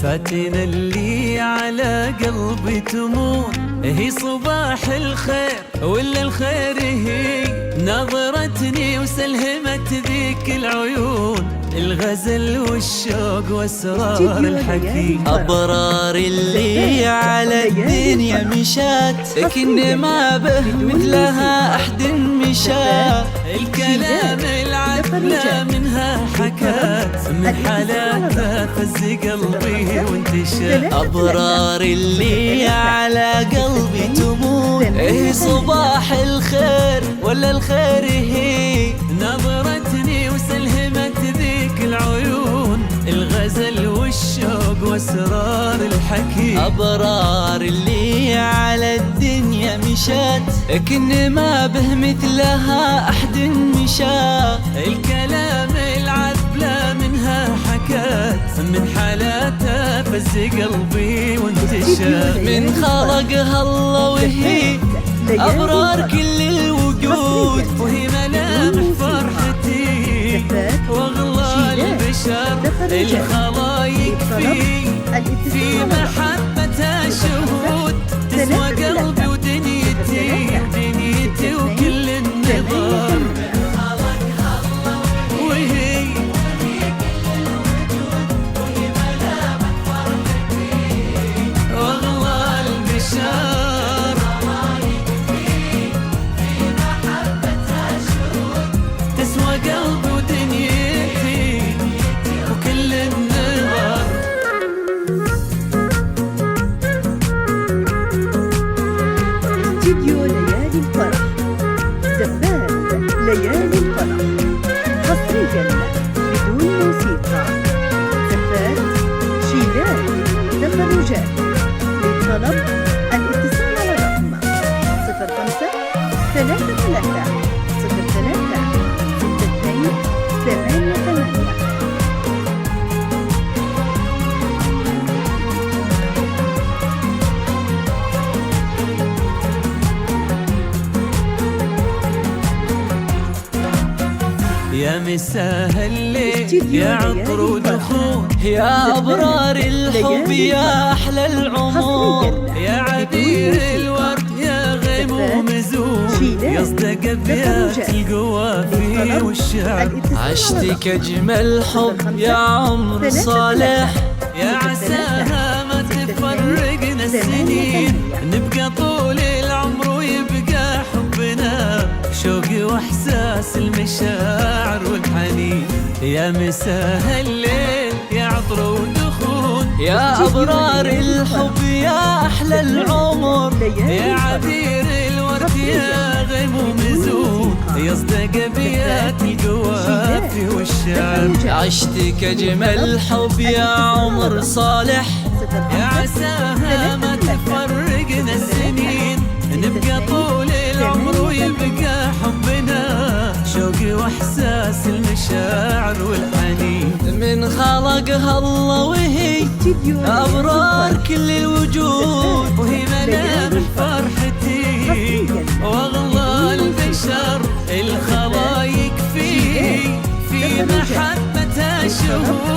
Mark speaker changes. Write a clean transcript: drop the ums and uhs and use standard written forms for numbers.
Speaker 1: فاتن اللي على قلبي تمون، هي صباح الخير ولا الخير هي نظرتني وسلهمت ذيك العيون، الغزل والشوق واسرار الحكي.
Speaker 2: أبرار اللي على الدنيا مشات، لكن ما به مثلها أحد مشات.
Speaker 1: الكلام العذبة منها حكات، من حالاتها فز قلبي وانتشى.
Speaker 2: أبرار اللي على قلبي تمون، هي صباح الخير ولا الخير هي
Speaker 1: نظرتني وسلهمت ذيك العيون، الغزل والشوق واسرار الحكي.
Speaker 2: أبرار اللي على الدنيا مشات، لكن ما به مثلها أحد مشات.
Speaker 1: الكلام العذبة منها حكات، من حالاتها فز قلبي وانتشى.
Speaker 2: من خلقها الله وهي أبرار كل الوجود،
Speaker 1: وهي ملامح فرحتي واغلى البشر الخلايق في محبتها شهود. تسوى قلبي ودنيتي ودنيتي وكل النظر، وهي واغلى البشر تسوى قلبي ودنيتي وكل النظر.
Speaker 3: استديو ليالي الفرح، زفاف ليالي الفرح، حصريا بدون موسيقى. زفاف شيلات تفرجات. للطلب الاتصال على الرقم 05 33 03 62 88.
Speaker 1: يا مساء الليل يا عطر ودخول،
Speaker 2: يا أبرار الحب يا أحلى العمر.
Speaker 1: يا عبير الورد يا غيم ومزون، يصدق أبيات القوافي والشعر.
Speaker 2: عشتك أجمل حب يا عمر صالح،
Speaker 1: يا عساها ما تفرقنا السنين، نبقى طول العمر ويبقى حبنا شوقي واحساس المشاعر والحنين. يا مساء الليل يا عطر ودخول،
Speaker 2: يا أبرار الحب يا أحلى العمر.
Speaker 1: يا عبير الورد يا غيم ومزون، يصدق أبيات القوافي والشعر.
Speaker 2: عشتك أجمل حب يا عمر صالح،
Speaker 1: يا عساها ما تفرقنا السنين، نبقى طول العمر ويبقى حبنا شوقي واحساس المشاعر والحنين.
Speaker 2: من خلقها الله وهي أبرار كل الوجود،
Speaker 1: وهي ملامح فرحتي واغلى البشر الخلايق في محبتها شهود.